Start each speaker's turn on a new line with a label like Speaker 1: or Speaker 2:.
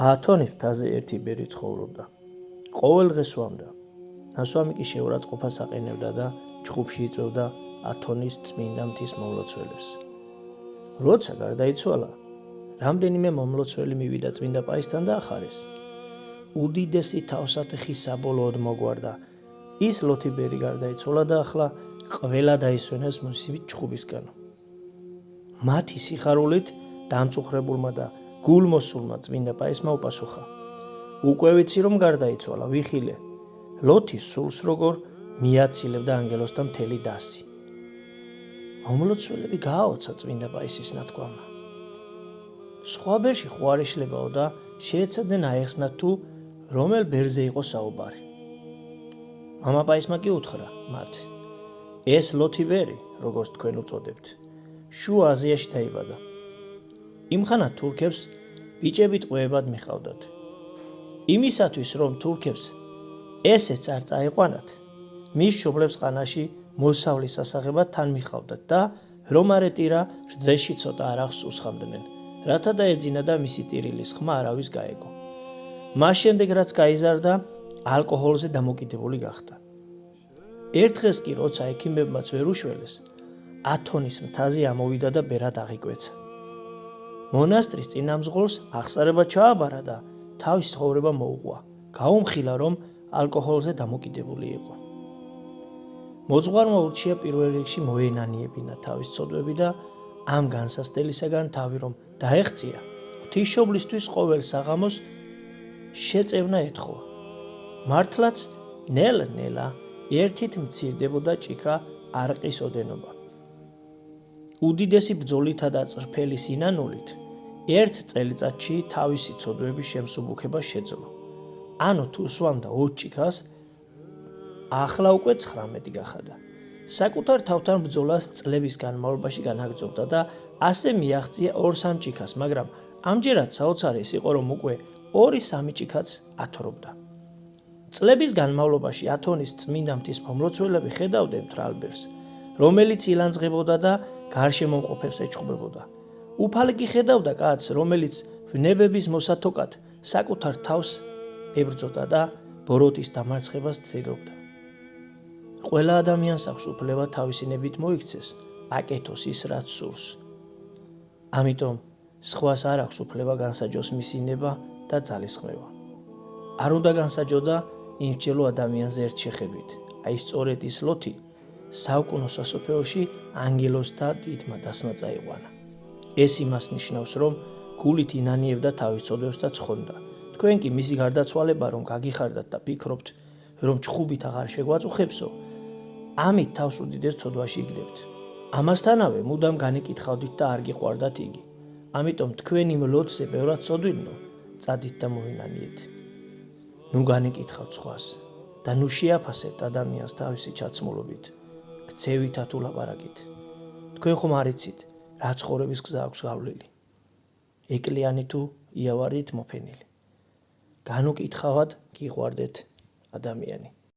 Speaker 1: ათონის მთაზე ერთი ბერი ცხოვრობდა. ყოველ დღეს სვამდა. ნასვამი კი შეურაცხყოფას აყენებდა და ჩხუბში იწვევდა ათონის წმინდა მთის მომლოცველებს. როცა გარდაიცვალა, რამდენიმე მომლოცველი მივიდა წმინდა პაისთან და ახარეს. უდიდესი თავსატეხი საბოლოოდ მოგვარდა. ის ლოთიბერი გარდაიცვალა და ახლა ყველა დაისვენეს მისი ჩხუბისგან. მათი სიხარულით დამწუხრებულმა და გულმოსულმა წმინდა პაისმა უპასუხა: უკვე ვიცი რომ გარდაიცვალა, ვიხილე. ლოთის სულს როგორ მიაცილებდა ანგელოზთა მთელი დასი. მომლოცველები გააოცა წმინდა პაისის ნათქვამმა. სხვა ბერში ხო არ იშლებაო და შეეცადნენ აეხსნათ თუ რომელ ბერზე იყო საუბარი. მამა პაისმა კი უთხრა მათ: ეს ლოთიბერი, როგორც თქვენ უწოდებთ, შუა აზიაში დაიბადა. იმხანა თურქებს ბიჭები ტყვეებად მიყავდათ. იმისათვის რომ თურქებს ესეც არ წაიყვანათ, მის მშობლებს ყანაში მოსავლის სასაღებად თან მიყავდათ და რომ არ ეტირა, რძეში ცოტა არახს უსხამდნენ, რათა დაეძინა და მისი ტირილის ხმა არავის გაეგო. მას შემდეგ რაც გაიზარდა, ალკოჰოლზე დამოკიდებული გახდა. ერთ დღეს კი როცა ექიმებმაც ვერ უშველეს, ათონის მთაზე ამოვიდა და ბერად აღიკვეცა. მონასტრის წინამძღოლს აღსარება ჩააბარა და თავის ცხოვრება მოუღვა. გაუმხილა რომ ალკოჰოლზე დამოკიდებული იყო. მოძღვარმა ურჩია პირველ რიგში მოენანიებინა თავის ცოდვები და ამ განსასწრელისაგან თავი რომ დაეღწია, ღვთისმშობლისთვის ყოველ საღამოს შეწევნა ეთხოვა. მართლაც ნელ-ნელა ერთით მცირდებოდა ჭიქა არყის ოდენობა. უდიდესი ბრძოლითა და წრფელი სინანულით ერთ წელიწადში თავისი ცოდვების შემსუბუქება შეძლო. ანუ თუ სვამდა 20 ჭიქას, ახლა უკვე 19 გახადა. საკუთარ თავთან ბრძოლას წლების განმავლობაში განაგრძობდა და ასე მიაღწია 2-3 ჭიქას, მაგრამ ამჯერად საოცარი ის იყო, რომ უკვე 2-3 ჭიქაც ათორობდა. წლების განმავლობაში ათონის წმინდა მთის მომლოცველები ხედავდნენ მტრალბერს, რომელიც ილანძღებოდა და გარშემომყოფებს ეჩხუბებოდა. უფალი კი ხედავდა კაცს, რომელიც ვნებების მოსათოკად საკუთარ თავს ებრძოდა და ბოროტის დამარცხებას ცდილობდა. ყველა ადამიანს აქვს უფლება თავისი ნებით მოიქცეს, აკეთოს ის, რაც სურს. ამიტომ სხვას არ აქვს უფლება განსაჯოს მისი ნება და ძალისხმევა. არ უნდა განსაჯოდა იმსჯელო ადამიანზე ერთ შეხებით. აი სწორედ ის ლოთი საუკუნო სასოფეოში ანგელოზთა დიდმა დასმა წაიყვანა. ეს იმას ნიშნავს, რომ გულით ინანიებდა თავის ცოდვებს და ცხონდა. თქვენ კი მისი გარდაცვალება რომ გაგიხარდათ და ფიქრობთ, რომ ჩხუბით აღარ შეგვაწუხებსო, ამით თავს უდიდეს ცოდვაში იგდებთ. ამასთანავე მუდამ განიკითხავდით და არ გიყვარდათ იგი. ამიტომ თქვენ იმ ლოთზე ბევრად ცოდვილნო, წადით და მოინანიეთ. ნუ განიკითხავთ სხვას და ნუ შეაფასებთ ადამიანს თავისი ჩაცმულობით, ქცევითა თუ ლაპარაკით. თქვენ ხომ არ იცით, რა ცხოვრების გზა აქვს გავლილი. ეკლიანი თუ იავარით მოფენილი. განუკითხავად გიყვარდეთ ადამიანი.